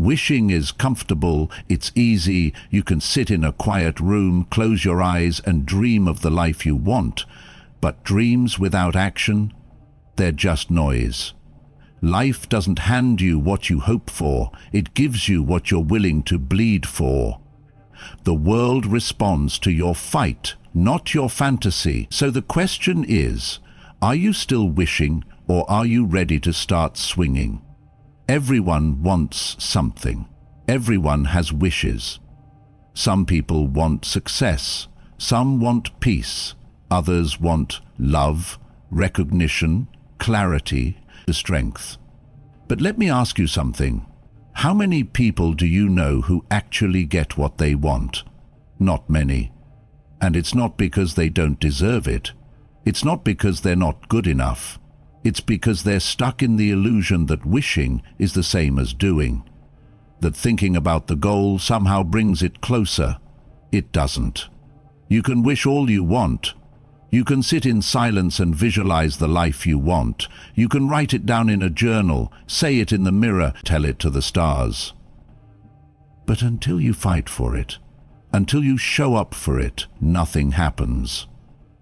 Wishing is comfortable, it's easy, you can sit in a quiet room, close your eyes and dream of the life you want. But dreams without action, they're just noise. Life doesn't hand you what you hope for, it gives you what you're willing to bleed for. The world responds to your fight, not your fantasy. So the question is, are you still wishing or are you ready to start swinging? Everyone wants something. Everyone has wishes. Some people want success. Some want peace. Others want love, recognition, clarity, strength. But let me ask you something. How many people do you know who actually get what they want? Not many. And it's not because they don't deserve it. It's not because they're not good enough. It's because they're stuck in the illusion that wishing is the same as doing. That thinking about the goal somehow brings it closer. It doesn't. You can wish all you want. You can sit in silence and visualize the life you want. You can write it down in a journal, say it in the mirror, tell it to the stars. But until you fight for it, until you show up for it, nothing happens.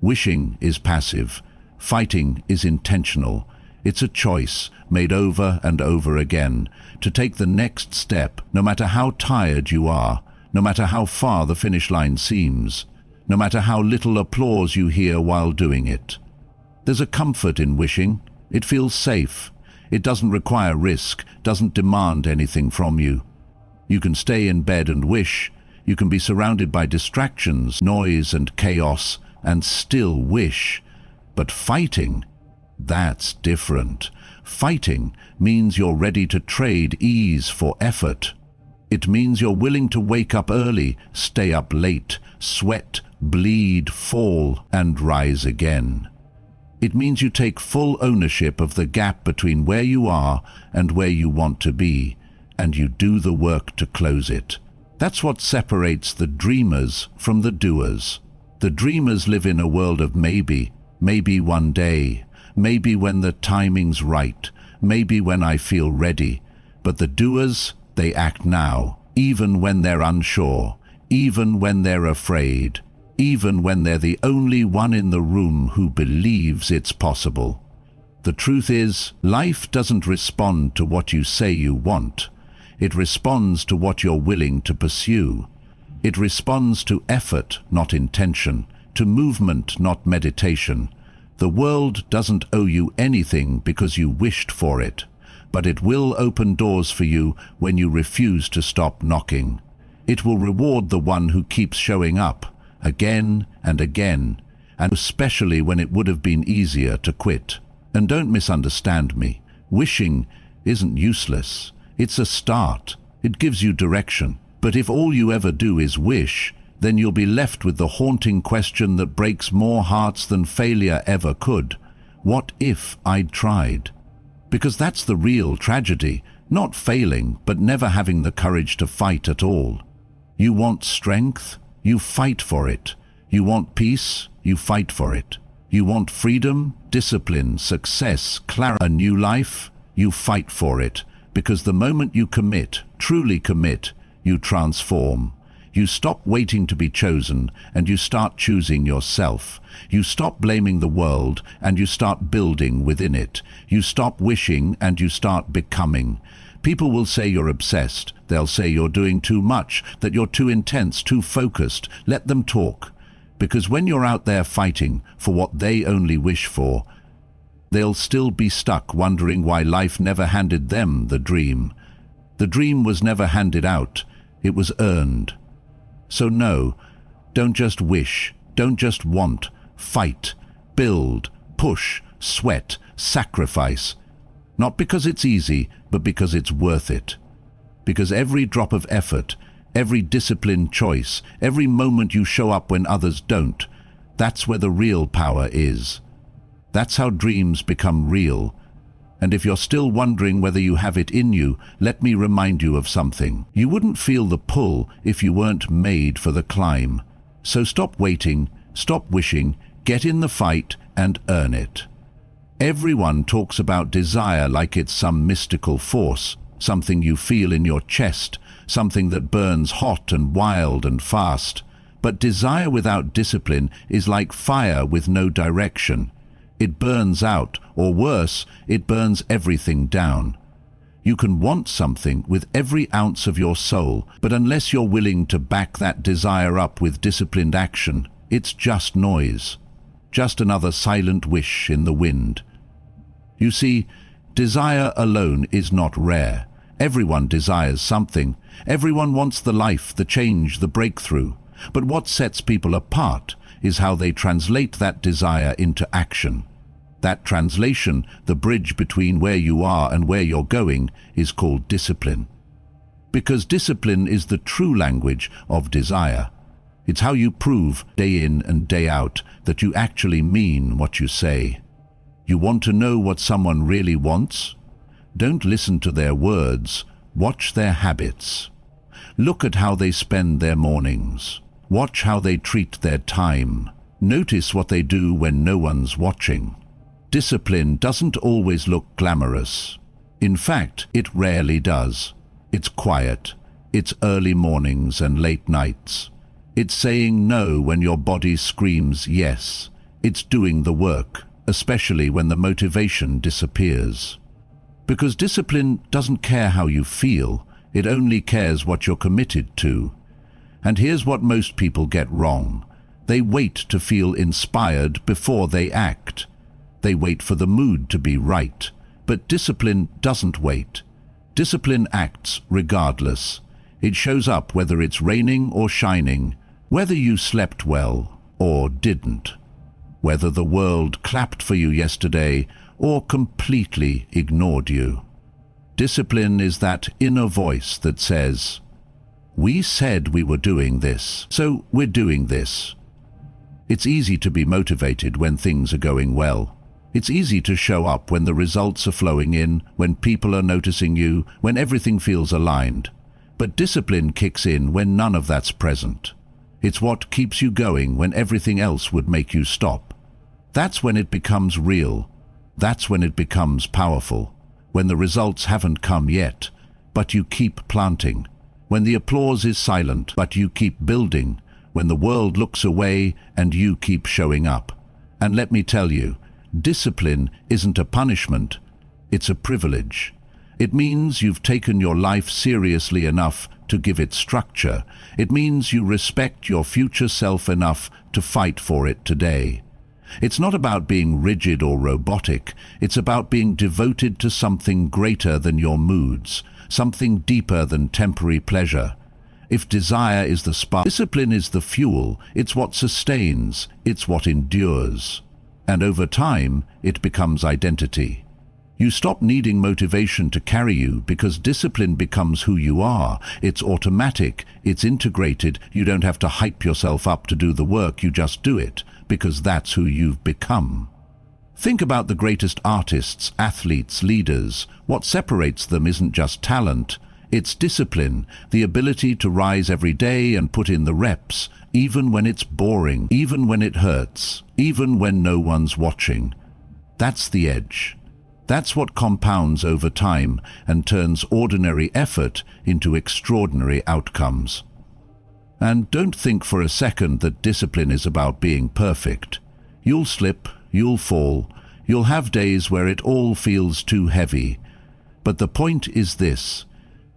Wishing is passive. Fighting is intentional. It's a choice, made over and over again, to take the next step, no matter how tired you are, no matter how far the finish line seems, no matter how little applause you hear while doing it. There's a comfort in wishing. It feels safe. It doesn't require risk, doesn't demand anything from you. You can stay in bed and wish. You can be surrounded by distractions, noise and chaos, and still wish. But fighting, that's different. Fighting means you're ready to trade ease for effort. It means you're willing to wake up early, stay up late, sweat, bleed, fall, and rise again. It means you take full ownership of the gap between where you are and where you want to be, and you do the work to close it. That's what separates the dreamers from the doers. The dreamers live in a world of maybe one day, maybe when the timing's right, maybe when I feel ready. But the doers, they act now, even when they're unsure, even when they're afraid, even when they're the only one in the room who believes it's possible. The truth is, life doesn't respond to what you say you want. It responds to what you're willing to pursue. It responds to effort, not intention, to movement, not meditation. The world doesn't owe you anything because you wished for it, but it will open doors for you when you refuse to stop knocking. It will reward the one who keeps showing up, again and again, and especially when it would have been easier to quit. And don't misunderstand me. Wishing isn't useless. It's a start. It gives you direction. But if all you ever do is wish, then you'll be left with the haunting question that breaks more hearts than failure ever could. What if I'd tried? Because that's the real tragedy, not failing, but never having the courage to fight at all. You want strength? You fight for it. You want peace? You fight for it. You want freedom, discipline, success, clarity, a new life? You fight for it. Because the moment you commit, truly commit, you transform. You stop waiting to be chosen and you start choosing yourself. You stop blaming the world and you start building within it. You stop wishing and you start becoming. People will say you're obsessed. They'll say you're doing too much, that you're too intense, too focused. Let them talk. Because when you're out there fighting for what they only wish for, they'll still be stuck wondering why life never handed them the dream. The dream was never handed out. It was earned. So no, don't just wish, don't just want. Fight, build, push, sweat, sacrifice. Not because it's easy, but because it's worth it. Because every drop of effort, every disciplined choice, every moment you show up when others don't, that's where the real power is. That's how dreams become real. And if you're still wondering whether you have it in you, let me remind you of something. You wouldn't feel the pull if you weren't made for the climb. So stop waiting, stop wishing, get in the fight and earn it. Everyone talks about desire like it's some mystical force, something you feel in your chest, something that burns hot and wild and fast. But desire without discipline is like fire with no direction. It burns out, or worse, it burns everything down. You can want something with every ounce of your soul, but unless you're willing to back that desire up with disciplined action, it's just noise. Just another silent wish in the wind. You see, desire alone is not rare. Everyone desires something. Everyone wants the life, the change, the breakthrough. But what sets people apart is how they translate that desire into action. That translation, the bridge between where you are and where you're going, is called discipline. Because discipline is the true language of desire. It's how you prove, day in and day out, that you actually mean what you say. You want to know what someone really wants? Don't listen to their words, watch their habits. Look at how they spend their mornings. Watch how they treat their time. Notice what they do when no one's watching. Discipline doesn't always look glamorous. In fact, it rarely does. It's quiet. It's early mornings and late nights. It's saying no when your body screams yes. It's doing the work, especially when the motivation disappears. Because discipline doesn't care how you feel, it only cares what you're committed to. And here's what most people get wrong. They wait to feel inspired before they act. They wait for the mood to be right. But discipline doesn't wait. Discipline acts regardless. It shows up whether it's raining or shining, whether you slept well or didn't, whether the world clapped for you yesterday or completely ignored you. Discipline is that inner voice that says, "We said we were doing this, so we're doing this." It's easy to be motivated when things are going well. It's easy to show up when the results are flowing in, when people are noticing you, when everything feels aligned. But discipline kicks in when none of that's present. It's what keeps you going when everything else would make you stop. That's when it becomes real. That's when it becomes powerful. When the results haven't come yet, but you keep planting. When the applause is silent, but you keep building. When the world looks away and you keep showing up. And let me tell you, discipline isn't a punishment, it's a privilege. It means you've taken your life seriously enough to give it structure. It means you respect your future self enough to fight for it today. It's not about being rigid or robotic. It's about being devoted to something greater than your moods, something deeper than temporary pleasure. If desire is the spark, discipline is the fuel. It's what sustains, it's what endures. And over time, it becomes identity. You stop needing motivation to carry you because discipline becomes who you are. It's automatic, it's integrated. You don't have to hype yourself up to do the work, you just do it, because that's who you've become. Think about the greatest artists, athletes, leaders. What separates them isn't just talent, it's discipline, the ability to rise every day and put in the reps, even when it's boring, even when it hurts, even when no one's watching. That's the edge. That's what compounds over time and turns ordinary effort into extraordinary outcomes. And don't think for a second that discipline is about being perfect. You'll slip, you'll fall, you'll have days where it all feels too heavy. But the point is this: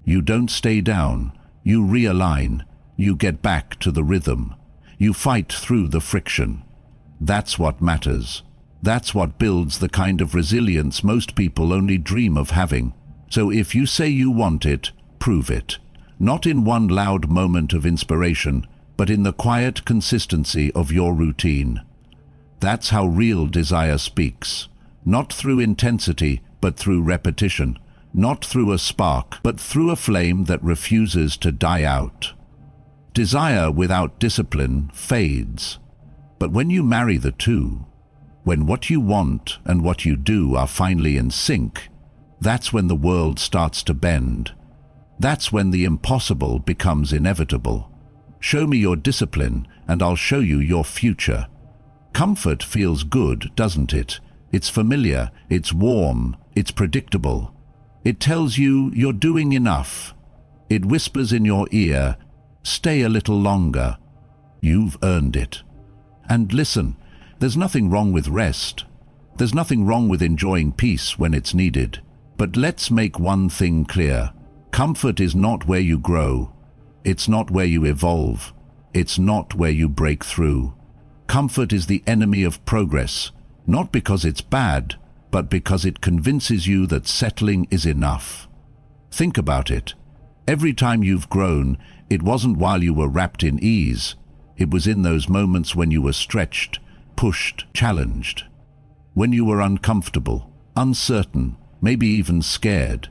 you don't stay down, you realign, you get back to the rhythm, you fight through the friction. That's what matters. That's what builds the kind of resilience most people only dream of having. So if you say you want it, prove it. Not in one loud moment of inspiration, but in the quiet consistency of your routine. That's how real desire speaks. Not through intensity, but through repetition. Not through a spark, but through a flame that refuses to die out. Desire without discipline fades. But when you marry the two, when what you want and what you do are finally in sync, that's when the world starts to bend. That's when the impossible becomes inevitable. Show me your discipline, and I'll show you your future. Comfort feels good, doesn't it? It's familiar, it's warm, it's predictable. It tells you you're doing enough. It whispers in your ear, stay a little longer. You've earned it. And listen, there's nothing wrong with rest. There's nothing wrong with enjoying peace when it's needed. But let's make one thing clear. Comfort is not where you grow. It's not where you evolve. It's not where you break through. Comfort is the enemy of progress, not because it's bad, but because it convinces you that settling is enough. Think about it. Every time you've grown, it wasn't while you were wrapped in ease. It was in those moments when you were stretched, pushed, challenged. When you were uncomfortable, uncertain, maybe even scared.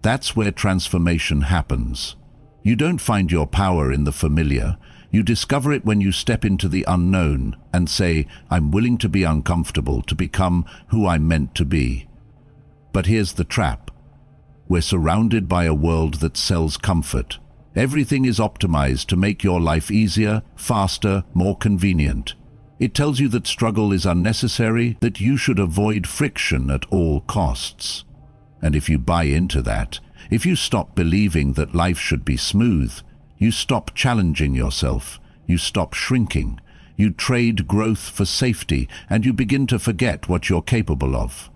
That's where transformation happens. You don't find your power in the familiar. You discover it when you step into the unknown and say, I'm willing to be uncomfortable to become who I'm meant to be. But here's the trap. We're surrounded by a world that sells comfort. Everything is optimized to make your life easier, faster, more convenient. It tells you that struggle is unnecessary, that you should avoid friction at all costs. And if you buy into that, if you stop believing that life should be smooth, you stop challenging yourself, you stop shrinking, you trade growth for safety, and you begin to forget what you're capable of.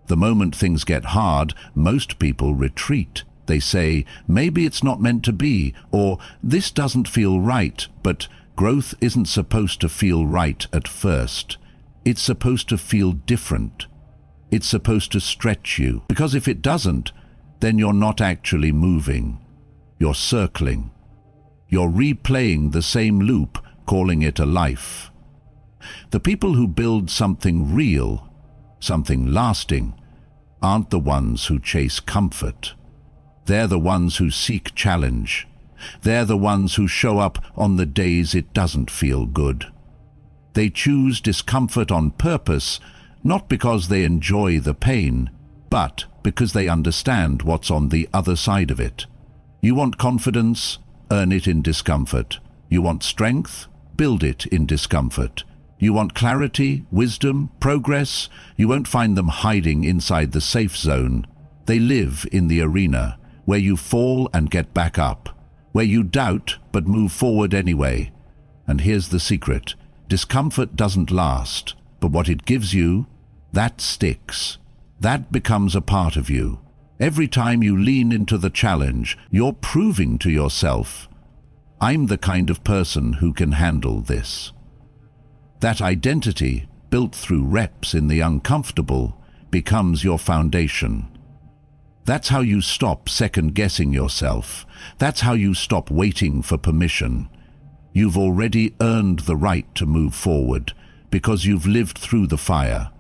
The moment things get hard, most people retreat. They say, maybe it's not meant to be, or this doesn't feel right, but growth isn't supposed to feel right at first. It's supposed to feel different. It's supposed to stretch you, because if it doesn't, then you're not actually moving. You're circling. You're replaying the same loop, calling it a life. The people who build something real, something lasting, aren't the ones who chase comfort. They're the ones who seek challenge. They're the ones who show up on the days it doesn't feel good. They choose discomfort on purpose, not because they enjoy the pain, but because they understand what's on the other side of it. You want confidence? Earn it in discomfort. You want strength? Build it in discomfort. You want clarity, wisdom, progress? You won't find them hiding inside the safe zone. They live in the arena, where you fall and get back up, where you doubt but move forward anyway. And here's the secret. Discomfort doesn't last, but what it gives you, that sticks. That becomes a part of you. Every time you lean into the challenge, you're proving to yourself, I'm the kind of person who can handle this. That identity, built through reps in the uncomfortable, becomes your foundation. That's how you stop second-guessing yourself. That's how you stop waiting for permission. You've already earned the right to move forward because you've lived through the fire.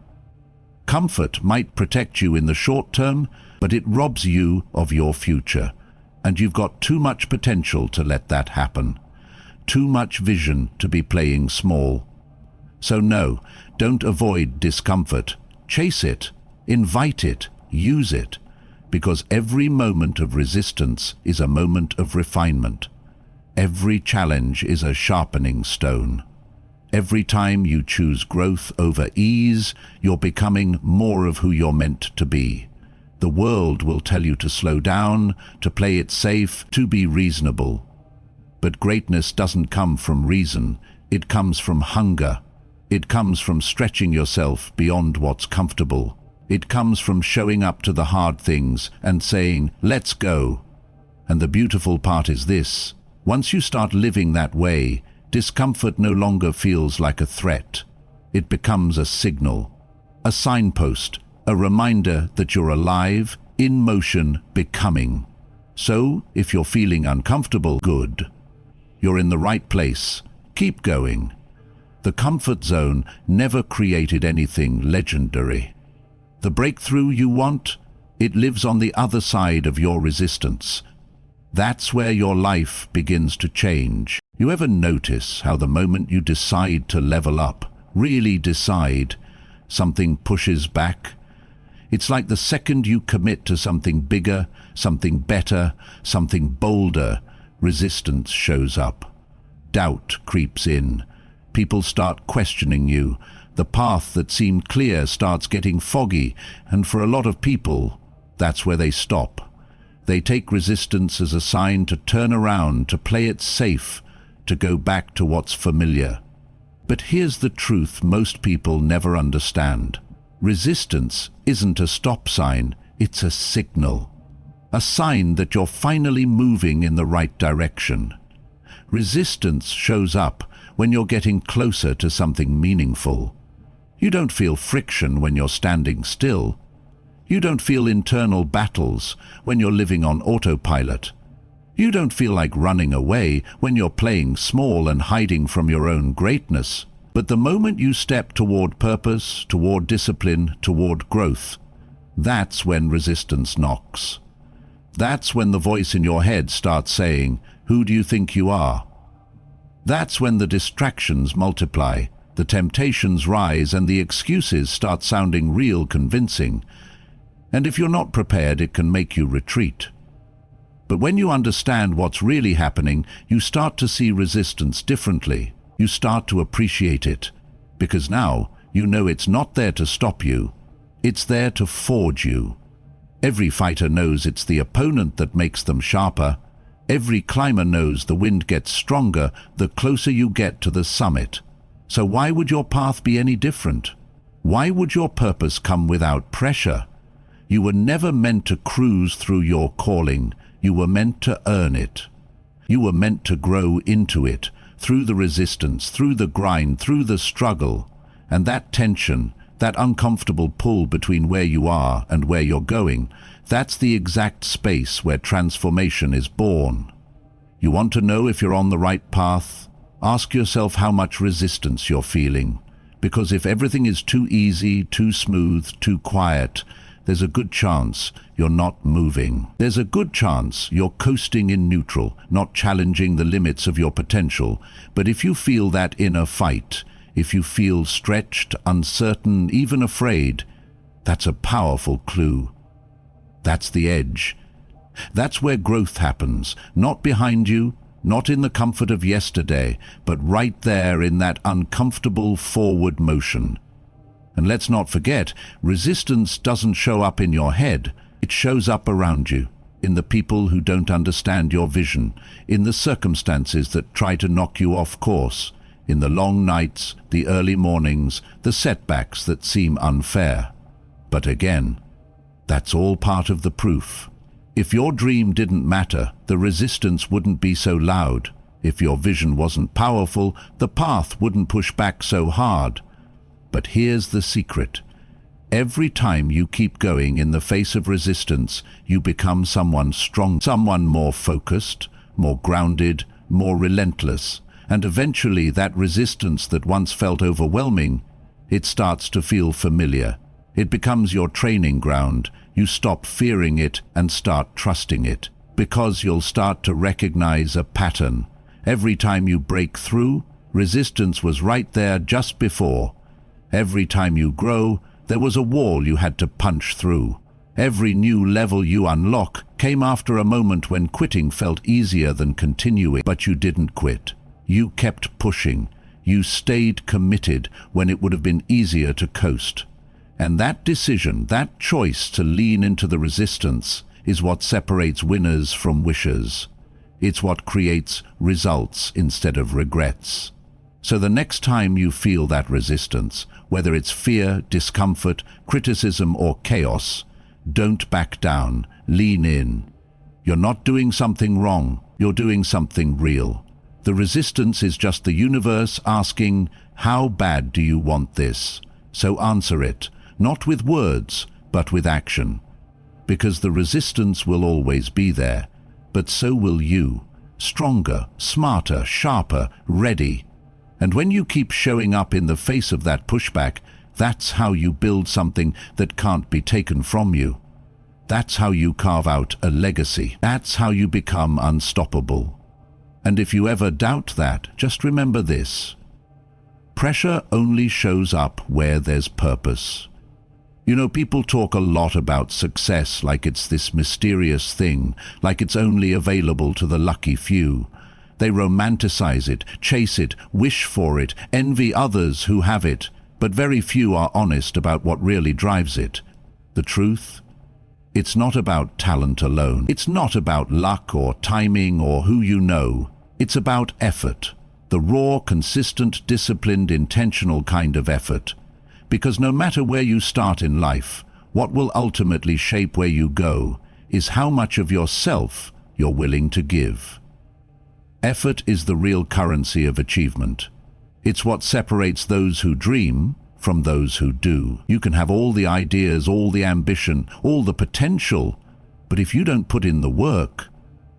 Comfort might protect you in the short term, but it robs you of your future. And you've got too much potential to let that happen. Too much vision to be playing small. So no, don't avoid discomfort. Chase it, invite it, use it. Because every moment of resistance is a moment of refinement. Every challenge is a sharpening stone. Every time you choose growth over ease, you're becoming more of who you're meant to be. The world will tell you to slow down, to play it safe, to be reasonable. But greatness doesn't come from reason. It comes from hunger. It comes from stretching yourself beyond what's comfortable. It comes from showing up to the hard things and saying, let's go. And the beautiful part is this. Once you start living that way, discomfort no longer feels like a threat. It becomes a signal, a signpost, a reminder that you're alive, in motion, becoming. So, if you're feeling uncomfortable, good. You're in the right place. Keep going. The comfort zone never created anything legendary. The breakthrough you want, it lives on the other side of your resistance. That's where your life begins to change. You ever notice how the moment you decide to level up, really decide, something pushes back? It's like the second you commit to something bigger, something better, something bolder, resistance shows up. Doubt creeps in. People start questioning you. The path that seemed clear starts getting foggy, and for a lot of people, that's where they stop. They take resistance as a sign to turn around, to play it safe, to go back to what's familiar. But here's the truth most people never understand. Resistance isn't a stop sign, it's a signal. A sign that you're finally moving in the right direction. Resistance shows up when you're getting closer to something meaningful. You don't feel friction when you're standing still. You don't feel internal battles when you're living on autopilot. You don't feel like running away when you're playing small and hiding from your own greatness. But the moment you step toward purpose, toward discipline, toward growth, that's when resistance knocks. That's when the voice in your head starts saying, "Who do you think you are?" That's when the distractions multiply, the temptations rise, and the excuses start sounding real convincing. And if you're not prepared, it can make you retreat. But when you understand what's really happening, you start to see resistance differently. You start to appreciate it, because now you know it's not there to stop you. It's there to forge you. Every fighter knows it's the opponent that makes them sharper. Every climber knows the wind gets stronger the closer you get to the summit. So why would your path be any different? Why would your purpose come without pressure? You were never meant to cruise through your calling. You were meant to earn it. You were meant to grow into it, through the resistance, through the grind, through the struggle. And that tension, that uncomfortable pull between where you are and where you're going, that's the exact space where transformation is born. You want to know if you're on the right path? Ask yourself how much resistance you're feeling. Because if everything is too easy, too smooth, too quiet, there's a good chance you're not moving. There's a good chance you're coasting in neutral, not challenging the limits of your potential. But if you feel that inner fight, if you feel stretched, uncertain, even afraid, that's a powerful clue. That's the edge. That's where growth happens, not behind you, not in the comfort of yesterday, but right there in that uncomfortable forward motion. And let's not forget, resistance doesn't show up in your head. It shows up around you, in the people who don't understand your vision, in the circumstances that try to knock you off course, in the long nights, the early mornings, the setbacks that seem unfair. But again, that's all part of the proof. If your dream didn't matter, the resistance wouldn't be so loud. If your vision wasn't powerful, the path wouldn't push back so hard. But here's the secret. Every time you keep going in the face of resistance, you become someone strong, someone more focused, more grounded, more relentless. And eventually that resistance that once felt overwhelming, it starts to feel familiar. It becomes your training ground. You stop fearing it and start trusting it, because you'll start to recognize a pattern. Every time you break through, resistance was right there just before. Every time you grow, there was a wall you had to punch through. Every new level you unlock came after a moment when quitting felt easier than continuing. But you didn't quit. You kept pushing. You stayed committed when it would have been easier to coast. And that decision, that choice to lean into the resistance, is what separates winners from wishers. It's what creates results instead of regrets. So the next time you feel that resistance, whether it's fear, discomfort, criticism, or chaos, don't back down, lean in. You're not doing something wrong, you're doing something real. The resistance is just the universe asking, how bad do you want this? So answer it, not with words, but with action. Because the resistance will always be there, but so will you. Stronger, smarter, sharper, ready. And when you keep showing up in the face of that pushback, that's how you build something that can't be taken from you. That's how you carve out a legacy. That's how you become unstoppable. And if you ever doubt that, just remember this. Pressure only shows up where there's purpose. You know, people talk a lot about success like it's this mysterious thing, like it's only available to the lucky few. They romanticize it, chase it, wish for it, envy others who have it, but very few are honest about what really drives it. The truth? It's not about talent alone. It's not about luck or timing or who you know. It's about effort. The raw, consistent, disciplined, intentional kind of effort. Because no matter where you start in life, what will ultimately shape where you go is how much of yourself you're willing to give. Effort is the real currency of achievement. It's what separates those who dream from those who do. You can have all the ideas, all the ambition, all the potential, but if you don't put in the work,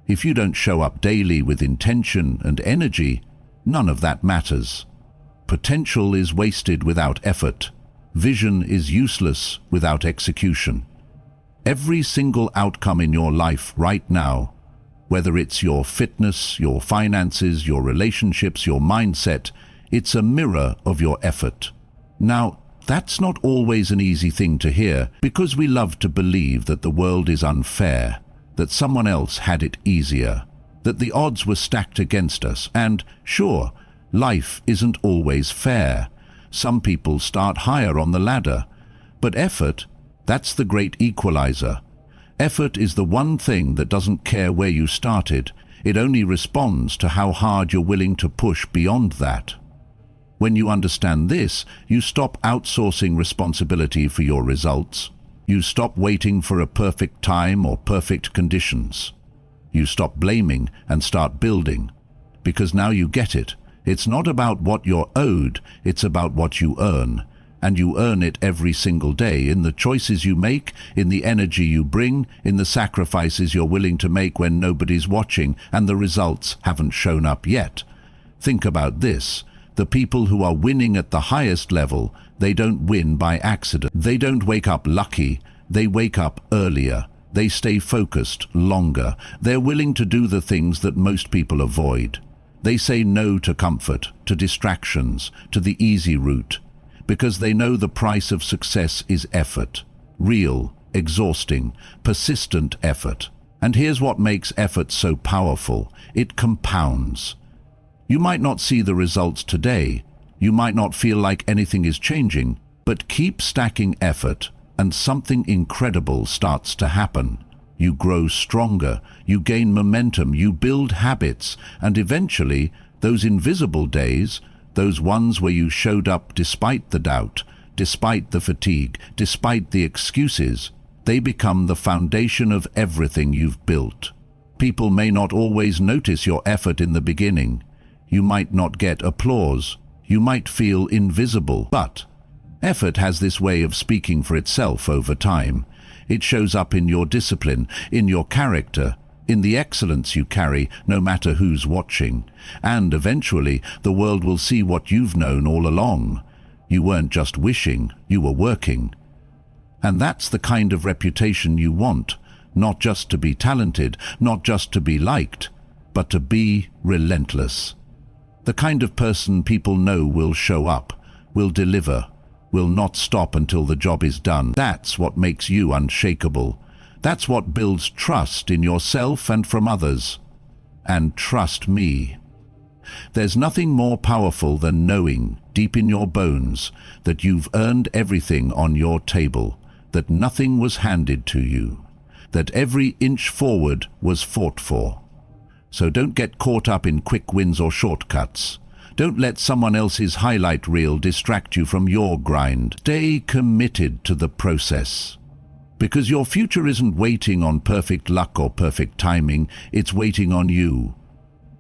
if you don't show up daily with intention and energy, none of that matters. Potential is wasted without effort. Vision is useless without execution. Every single outcome in your life right now, whether it's your fitness, your finances, your relationships, your mindset, it's a mirror of your effort. Now, that's not always an easy thing to hear because we love to believe that the world is unfair, that someone else had it easier, that the odds were stacked against us. And sure, life isn't always fair. Some people start higher on the ladder. But effort, that's the great equalizer. Effort is the one thing that doesn't care where you started. It only responds to how hard you're willing to push beyond that. When you understand this, you stop outsourcing responsibility for your results. You stop waiting for a perfect time or perfect conditions. You stop blaming and start building. Because now you get it. It's not about what you're owed, it's about what you earn. And you earn it every single day in the choices you make, in the energy you bring, in the sacrifices you're willing to make when nobody's watching and the results haven't shown up yet. Think about this. The people who are winning at the highest level, they don't win by accident. They don't wake up lucky. They wake up earlier. They stay focused longer. They're willing to do the things that most people avoid. They say no to comfort, to distractions, to the easy route, because they know the price of success is effort. Real, exhausting, persistent effort. And here's what makes effort so powerful. It compounds. You might not see the results today, you might not feel like anything is changing, but keep stacking effort and something incredible starts to happen. You grow stronger, you gain momentum, you build habits, and eventually those invisible days, those ones where you showed up despite the doubt, despite the fatigue, despite the excuses, they become the foundation of everything you've built. People may not always notice your effort in the beginning. You might not get applause. You might feel invisible. But effort has this way of speaking for itself over time. It shows up in your discipline, in your character, in the excellence you carry, no matter who's watching. And eventually, the world will see what you've known all along. You weren't just wishing, you were working. And that's the kind of reputation you want. Not just to be talented, not just to be liked, but to be relentless. The kind of person people know will show up, will deliver, will not stop until the job is done. That's what makes you unshakable. That's what builds trust in yourself and from others. And trust me, there's nothing more powerful than knowing, deep in your bones, that you've earned everything on your table, that nothing was handed to you, that every inch forward was fought for. So don't get caught up in quick wins or shortcuts. Don't let someone else's highlight reel distract you from your grind. Stay committed to the process. Because your future isn't waiting on perfect luck or perfect timing, it's waiting on you.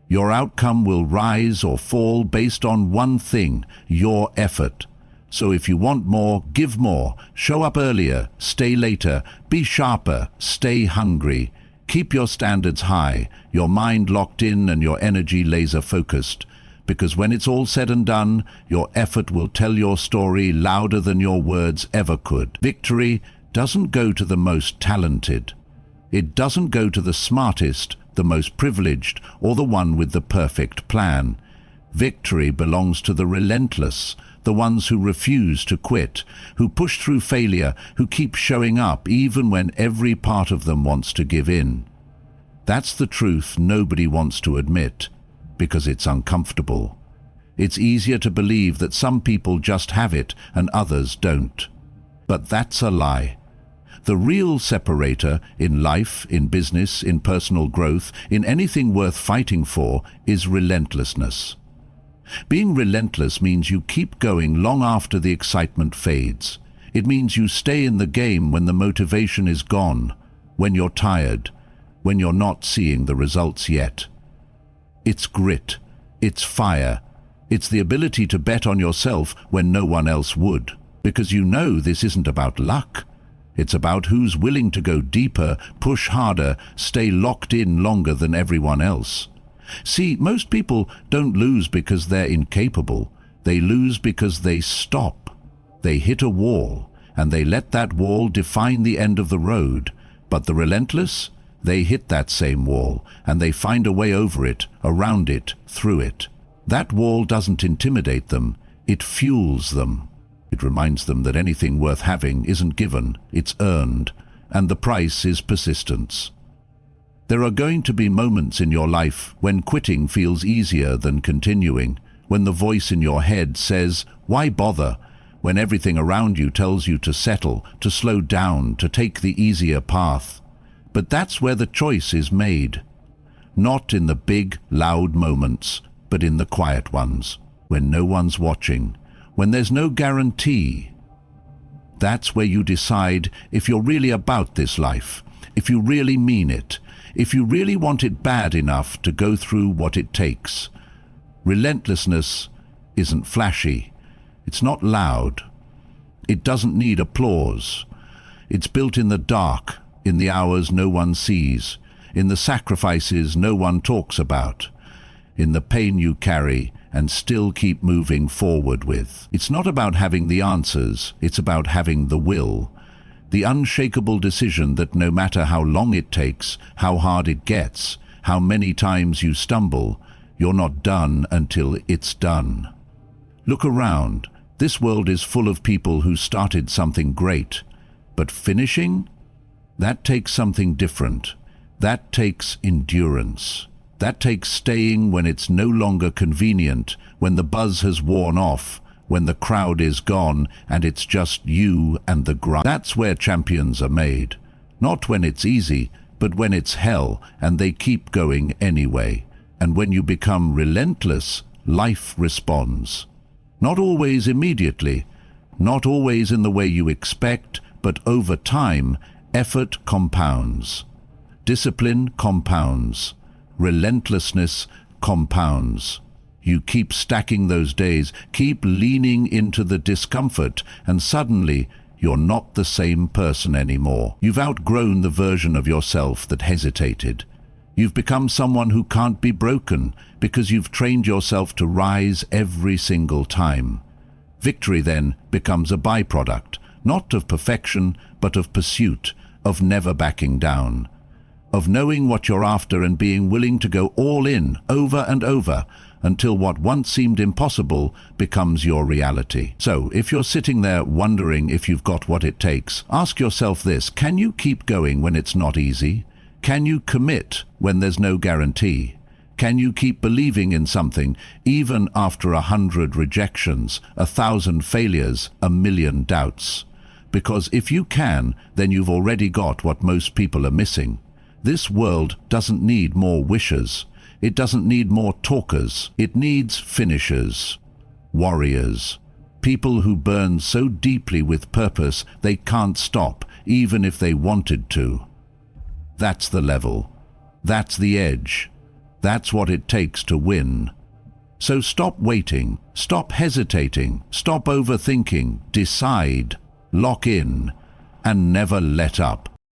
Your outcome will rise or fall based on one thing, your effort. So if you want more, give more. Show up earlier, stay later, be sharper, stay hungry. Keep your standards high, your mind locked in and your energy laser-focused. Because when it's all said and done, your effort will tell your story louder than your words ever could. Victory doesn't go to the most talented. It doesn't go to the smartest, the most privileged, or the one with the perfect plan. Victory belongs to the relentless, the ones who refuse to quit, who push through failure, who keep showing up even when every part of them wants to give in. That's the truth nobody wants to admit, because it's uncomfortable. It's easier to believe that some people just have it and others don't. But that's a lie. The real separator in life, in business, in personal growth, in anything worth fighting for, is relentlessness. Being relentless means you keep going long after the excitement fades. It means you stay in the game when the motivation is gone, when you're tired, when you're not seeing the results yet. It's grit, it's fire, it's the ability to bet on yourself when no one else would. Because you know this isn't about luck. It's about who's willing to go deeper, push harder, stay locked in longer than everyone else. See, most people don't lose because they're incapable. They lose because they stop. They hit a wall, and they let that wall define the end of the road. But the relentless, they hit that same wall, and they find a way over it, around it, through it. That wall doesn't intimidate them, it fuels them. It reminds them that anything worth having isn't given, it's earned, and the price is persistence. There are going to be moments in your life when quitting feels easier than continuing, when the voice in your head says, "Why bother?" when everything around you tells you to settle, to slow down, to take the easier path. But that's where the choice is made. Not in the big, loud moments, but in the quiet ones, when no one's watching, when there's no guarantee. That's where you decide if you're really about this life, if you really mean it, if you really want it bad enough to go through what it takes. Relentlessness isn't flashy. It's not loud. It doesn't need applause. It's built in the dark, in the hours no one sees, in the sacrifices no one talks about, in the pain you carry and still keep moving forward with. It's not about having the answers, it's about having the will. The unshakable decision that no matter how long it takes, how hard it gets, how many times you stumble, you're not done until it's done. Look around. This world is full of people who started something great, but finishing? That takes something different. That takes endurance. That takes staying when it's no longer convenient, when the buzz has worn off, when the crowd is gone and it's just you and the grind. That's where champions are made. Not when it's easy, but when it's hell and they keep going anyway. And when you become relentless, life responds. Not always immediately, not always in the way you expect, but over time, effort compounds. Discipline compounds. Relentlessness compounds. You keep stacking those days, keep leaning into the discomfort, and suddenly you're not the same person anymore. You've outgrown the version of yourself that hesitated. You've become someone who can't be broken because you've trained yourself to rise every single time. Victory then becomes a byproduct, not of perfection, but of pursuit, of never backing down, of knowing what you're after and being willing to go all in, over and over, until what once seemed impossible becomes your reality. So, if you're sitting there wondering if you've got what it takes, ask yourself this: can you keep going when it's not easy? Can you commit when there's no guarantee? Can you keep believing in something even after 100 rejections, 1,000 failures, 1,000,000 doubts? Because if you can, then you've already got what most people are missing. This world doesn't need more wishers. It doesn't need more talkers. It needs finishers, warriors, people who burn so deeply with purpose they can't stop, even if they wanted to. That's the level. That's the edge. That's what it takes to win. So stop waiting, stop hesitating, stop overthinking, decide, lock in, and never let up.